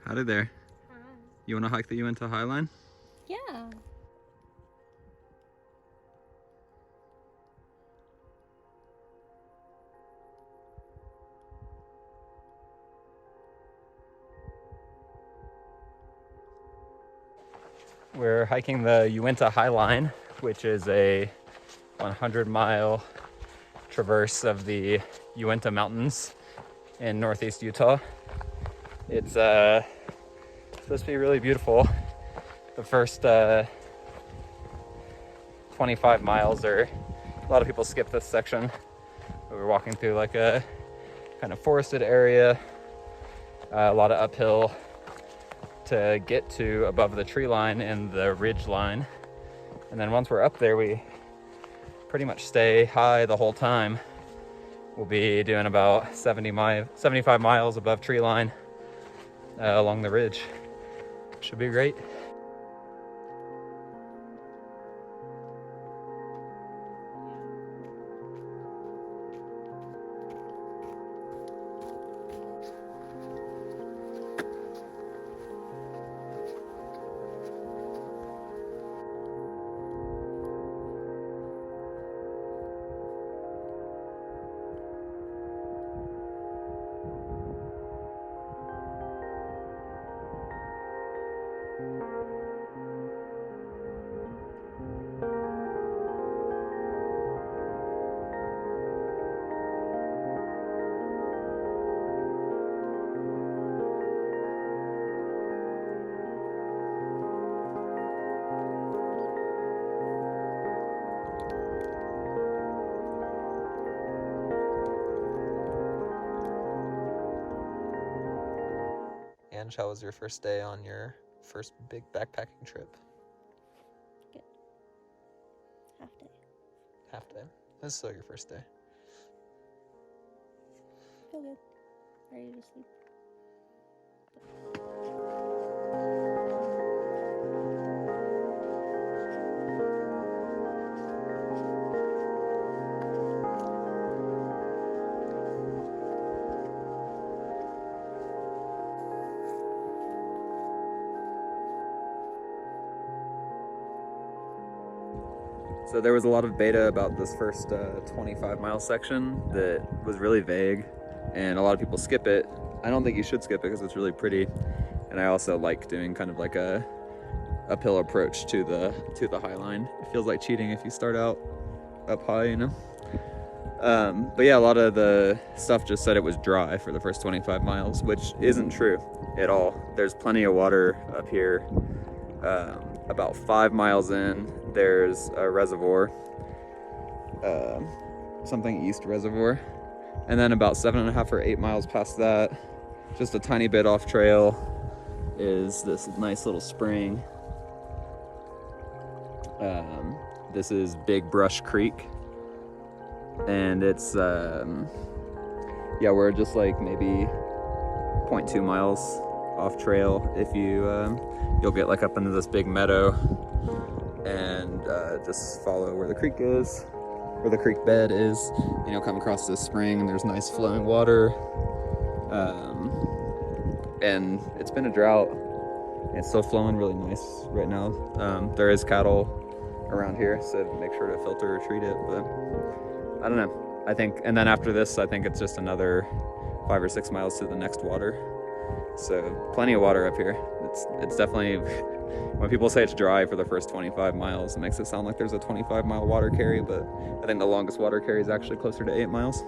Howdy there. Hi. You want to hike the Uinta Highline? Yeah. We're hiking the Uinta Highline, which is a 100-mile traverse of the Uinta Mountains in northeast Utah. It's supposed to be really beautiful. The first 25 miles a lot of people skip this section. We're walking through like a kind of forested area, a lot of uphill to get to above the tree line and the ridge line. And then once we're up there, we pretty much stay high the whole time. We'll be doing about 75 miles above tree line along the ridge. Should be great. Ange, how was your first day on your first big backpacking trip? Good. Half day. Half day. This is still your first day. Feel good. Ready to sleep. So there was a lot of beta about this first 25-mile section that was really vague, and a lot of people skip it. I don't think you should skip it because it's really pretty, and I also like doing kind of like a uphill approach to the Highline. It feels like cheating if you start out up high, you know. But yeah, a lot of the stuff just said it was dry for the first 25 miles, which isn't true at all. There's plenty of water up here. About 5 miles in, there's a reservoir, something east reservoir, and then about 7.5 or 8 miles past that, just a tiny bit off trail, is this nice little spring. This is Big Brush Creek, and it's yeah, we're just like maybe 0.2 miles off trail. If you you'll get like up into this big meadow and just follow where the creek is, where the creek bed is, you know, come across this spring and there's nice flowing water, and it's been a drought. It's still flowing really nice right now. There is cattle around here, so make sure to filter or treat it, but I don't know. I think, and then after this, I think it's just another 5 or 6 miles to the next water. So plenty of water up here. It's definitely, when people say it's dry for the first 25 miles, it makes it sound like there's a 25-mile water carry, but I think the longest water carry is actually closer to 8 miles.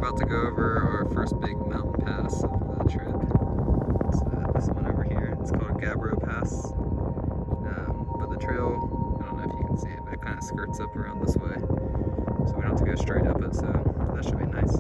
about to go over our first big mountain pass of the trip. It's this one over here. It's called Gabbro Pass. But the trail, I don't know if you can see it, but it kind of skirts up around this way. So we don't have to go straight up it, so that should be nice.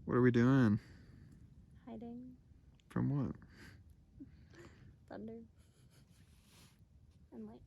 What are we doing? Hiding. From what? Thunder. And lightning.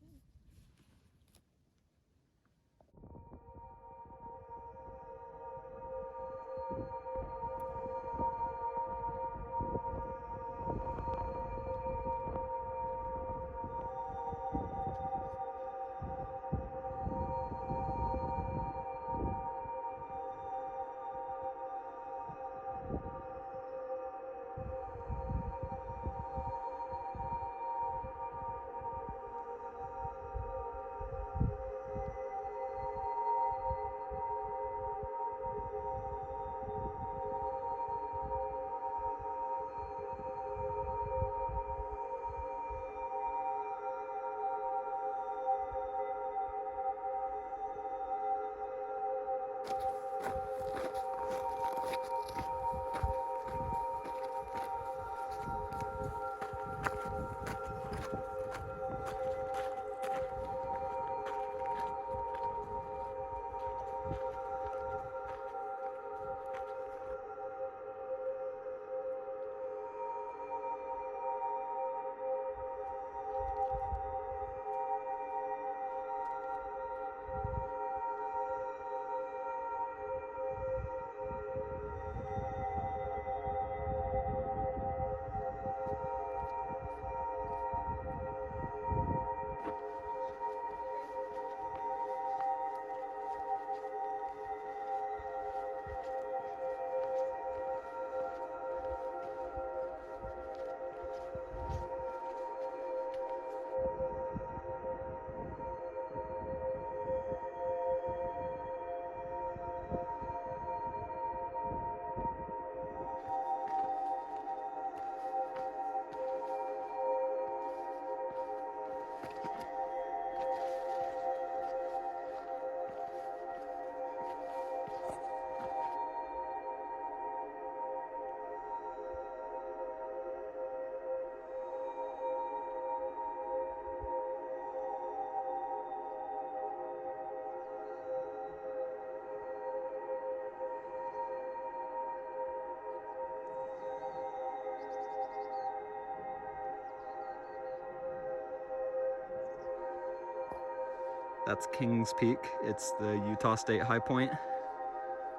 That's Kings Peak. It's the Utah State high point.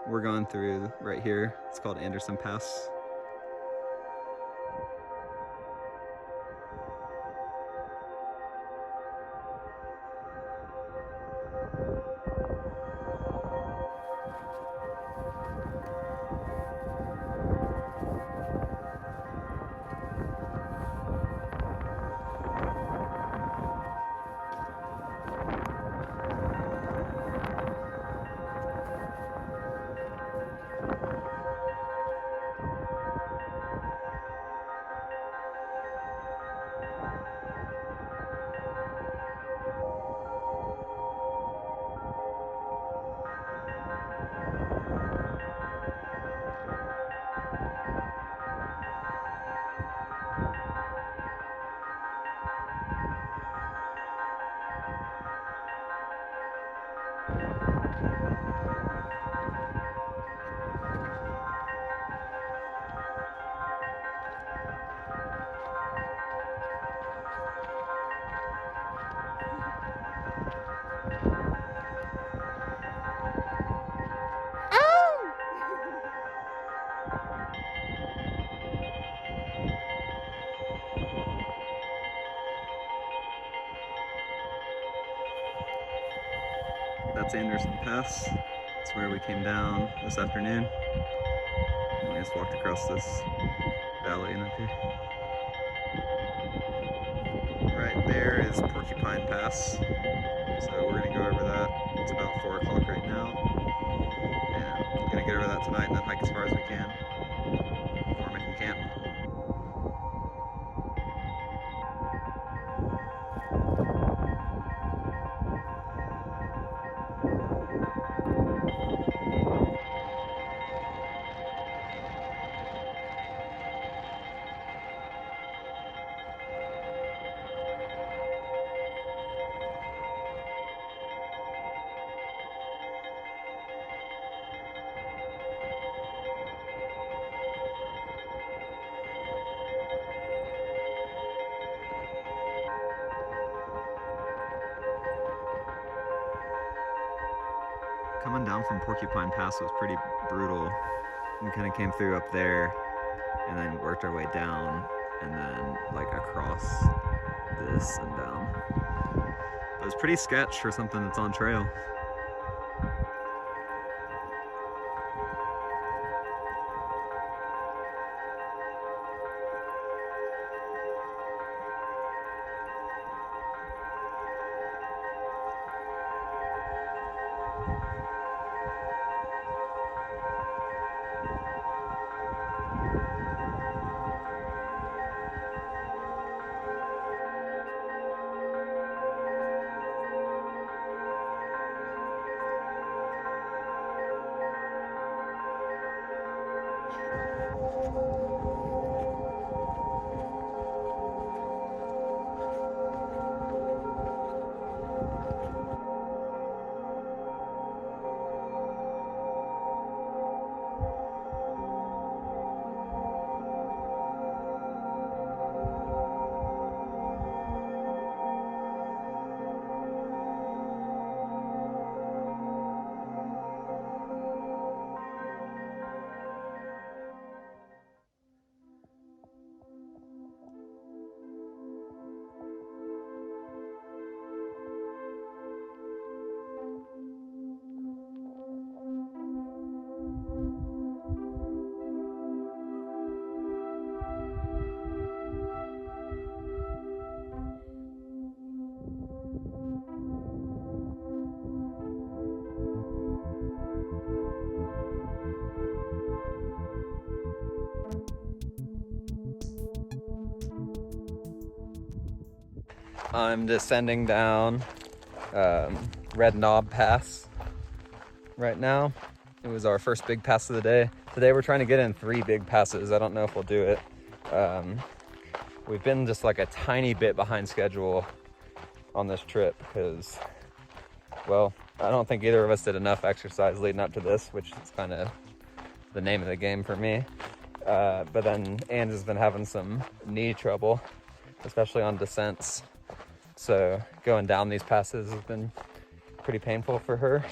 We're going through right here. It's called Anderson Pass. That's Anderson Pass. It's where we came down this afternoon. And we just walked across this valley and up here. Right there is Porcupine Pass. So we're gonna go over that. It's about 4 o'clock right now. And we're gonna get over that tonight and then hike as far as we can before making camp. Coming down from Porcupine Pass was pretty brutal. We kind of came through up there and then worked our way down and then like across this and down. But it was pretty sketch for something that's on trail. I'm descending down Red Knob Pass right now. It was our first big pass of the day. Today we're trying to get in 3 big passes. I don't know if we'll do it. We've been just like a tiny bit behind schedule on this trip because, well, I don't think either of us did enough exercise leading up to this, which is kind of the name of the game for me. But then Ange has been having some knee trouble, especially on descents. So going down these passes has been pretty painful for her.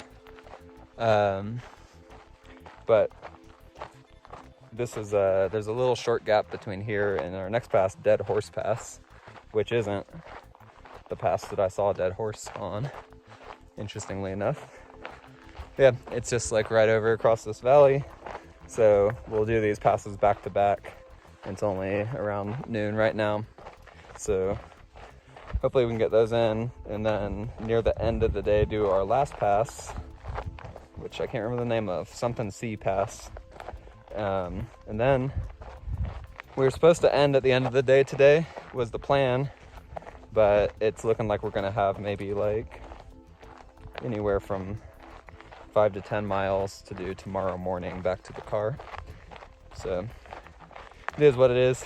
But this is there's a little short gap between here and our next pass, Dead Horse Pass, which isn't the pass that I saw a dead horse on, interestingly enough. Yeah, it's just like right over across this valley. So we'll do these passes back to back. It's only around noon right now. So hopefully we can get those in, and then near the end of the day do our last pass, which I can't remember the name of, something C Pass. And then we were supposed to end at the end of the day today, was the plan, but it's looking like we're gonna have maybe like anywhere from 5 to 10 miles to do tomorrow morning back to the car. So it is what it is.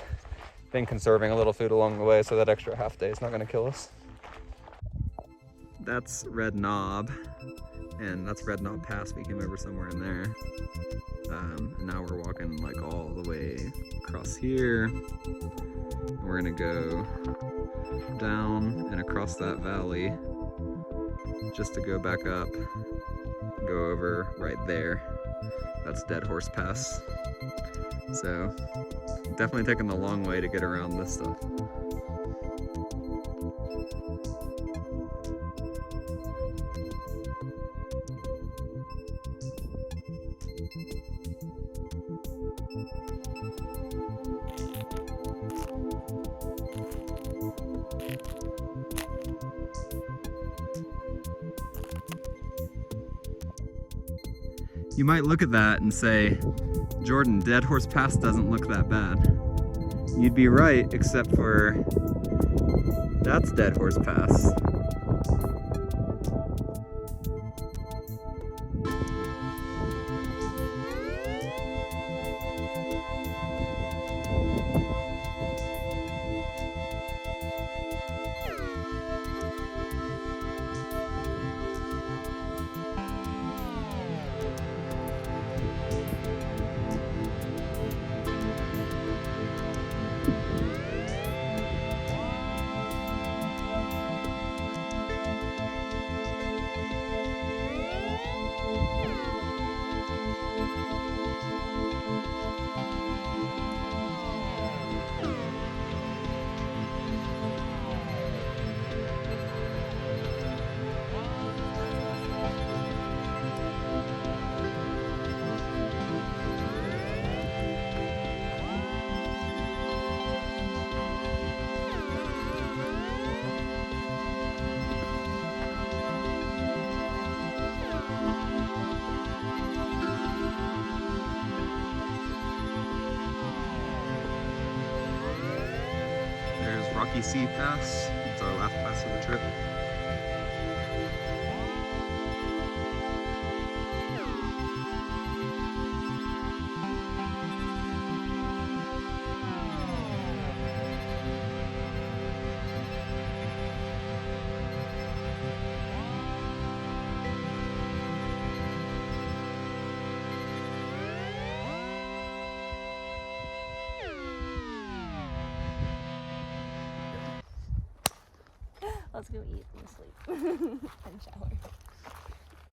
Been conserving a little food along the way, so that extra half day is not gonna kill us. That's Red Knob, and that's Red Knob Pass. We came over somewhere in there. And now we're walking like all the way across here. And we're gonna go down and across that valley just to go back up, go over right there. That's Dead Horse Pass. So definitely taking the long way to get around this stuff. You might look at that and say, Jordan, Dead Horse Pass doesn't look that bad. You'd be right, except for that's Dead Horse Pass. There's Rocky Sea Pass. It's our last pass of the trip. Let's go eat and sleep and shower.